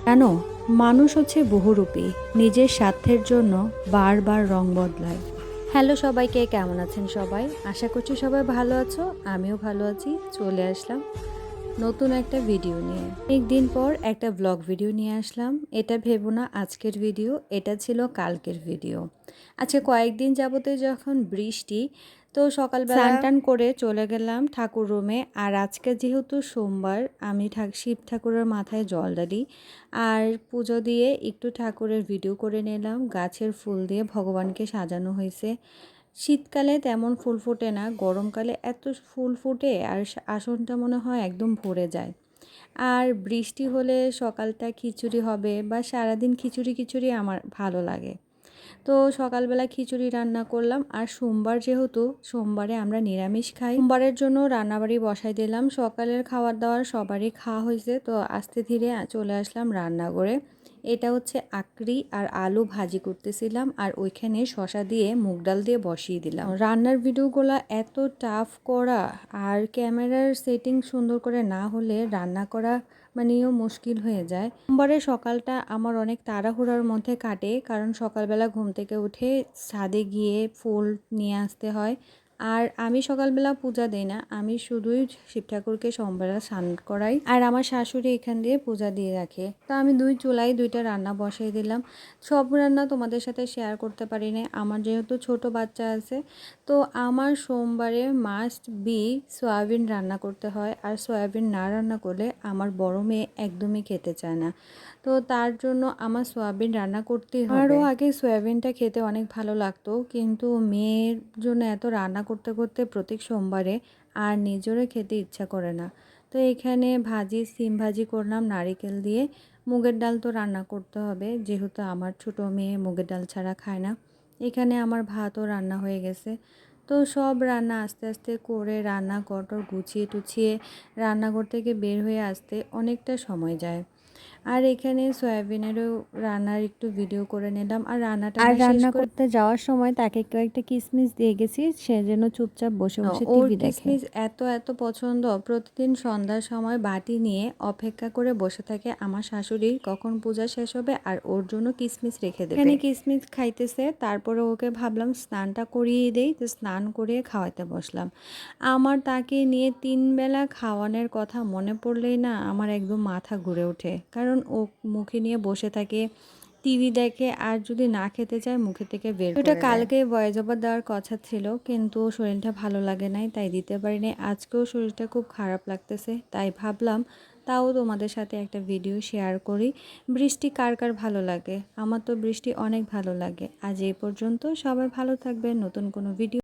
জানো, মানুষ হচ্ছে বহুরূপী, নিজের স্বার্থের জন্য বারবার রং বদলায়। হ্যালো সবাইকে, কেমন আছেন সবাই? আশা করছি সবাই ভালো আছো, আমিও ভালো আছি। চলে আসলাম নতুন একটা ভিডিও নিয়ে। অনেকদিন পর একটা ব্লগ ভিডিও নিয়ে আসলাম। এটা ভেবো না আজকের ভিডিও, এটা ছিল কালকের ভিডিও। আচ্ছা, কয়েকদিন যাবতে যখন বৃষ্টি, তো সকালবেলা স্নান টান করে চলে গেলাম ঠাকুর রুমে। আর আজকে যেহেতু সোমবার, আমি শিব ঠাকুরের মাথায় জল ঢালি আর পুজো দিয়ে একটু ঠাকুরের ভিডিও করে নিলাম। গাছের ফুল দিয়ে ভগবানকে সাজানো হয়েছে। শীতকালে তেমন ফুল ফোটে না, গরমকালে এত ফুল ফুটে আর আসনটা মনে হয় একদম ভরে যায়। আর বৃষ্টি হলে সকালটা খিচুড়ি হবে বা সারাদিন খিচুড়ি খিচুড়ি আমার ভালো লাগে। তো সকালবেলা খিচুড়ি রান্না করলাম। আর সোমবার যেহেতু, সোমবারে আমরা নিরামিষ খাই, সোমবারের জন্য রান্নাবাড়ি বসাই দিলাম। সকালের খাবার দাবার সবারই খাওয়া হয়েছে, তো আস্তে ধীরে চলে আসলাম রান্নাঘরে। এটা হচ্ছে আকরি আর আলু ভাজি করতেছিলাম, আর ওইখানে শসা দিয়ে মুগ ডাল দিয়ে বসিয়ে দিলাম। রান্নার ভিডিওগুলো এত টাফ করা, আর ক্যামেরার সেটিং সুন্দর করে না হলে রান্না করা মানেও মুশকিল হয়ে যায়। সোমবারের সকালটা আমার অনেক তাড়াহুড়ার মধ্যে কাটে, কারণ সকালবেলা ঘুম থেকে উঠে ছাদে গিয়ে ফুল নিয়ে আসতে হয়। আর আমি সকালবেলা পূজা দিই না, আমি শুধুই শিব ঠাকুরকে সোমবেলা স্নান করাই, আর আমার শাশুড়ি এখান দিয়ে পূজা দিয়ে রাখে। তো আমি দুই চুলায় দুইটা রান্না বসাই দিলাম। সব রান্না তোমাদের সাথে শেয়ার করতে পারি না, আমার যেহেতু ছোট বাচ্চা আছে। তো আমার সোমবারে মাস্ট বি সয়াবিন রান্না করতে হয়, আর সয়াবিন না রান্না করলে আমার বড় মেয়ে একদমই খেতে চায় না। তো তার জন্য আমার সয়াবিন রান্না করতেই হবে। আরও আগে সয়াবিনটা খেতে অনেক ভালো লাগতো, কিন্তু মেয়ের জন্য এত রান্না করতে করতে প্রত্যেক সোমবারে আর নিজেরও খেতে ইচ্ছা করে না। তো এখানে সিম ভাজি করলাম নারিকেল দিয়ে। মুগের ডাল তো রান্না করতে হবে, যেহেতু আমার ছোট মেয়ে মুগের ডাল ছাড়া খায় না। এখানে আমার ভাতও রান্না হয়ে গেছে। তো সব রান্না আস্তে আস্তে করে রান্না কটর গুছিয়ে টুছিয়ে রান্নাঘর থেকে বের হয়ে আসতে অনেকটা সময় যায়। আর এখানে সয়াবিনেরও রান্নার একটু ভিডিও করে নিলাম। আর রান্না করতে যাওয়ার সময় তাকে কয়েকটা কিশমিশ দিয়ে গেছি, সে যেন চুপচাপ বসে বসে টিভি দেখে। কিশমিশ এত এত পছন্দ, প্রতিদিন সন্ধ্যার সময় বাটি নিয়ে অপেক্ষা করে বসে থাকে আমার শাশুড়ি কখন পূজা শেষ হবে আর ওর জন্য কিশমিশ রেখে দেবে। এখানে কিশমিশ খাইতেছে, তারপরে ওকে ভাবলাম স্নানটা করিয়ে দেই, তো স্নান করিয়ে খাওয়াতে বসলাম। আমার তাকে নিয়ে 3 বেলা খাওয়ানোর কথা মনে পড়লেই না আমার একদম মাথা ঘুরে ওঠে, কারণ ও মুখে নিয়ে বসে থাকে, টিভি দেখে, আর যদি না খেতে চায় মুখে থেকে বের করে দেয়। কালকে ভয়েস ওভার দেওয়ার কথা ছিল, কিন্তু শরীরটা ভালো লাগে নাই, তাই দিতে পারি নাই। আজকেও শরীরটা খুব খারাপ লাগতেছে, তাই ভাবলাম তাও তোমাদের সাথে একটা ভিডিও শেয়ার করি। বৃষ্টি কার কার ভালো লাগে? আমার তো বৃষ্টি অনেক ভালো লাগে। আজ এই পর্যন্ত, সবাই ভালো থাকবেন। নতুন কোনো ভিডিও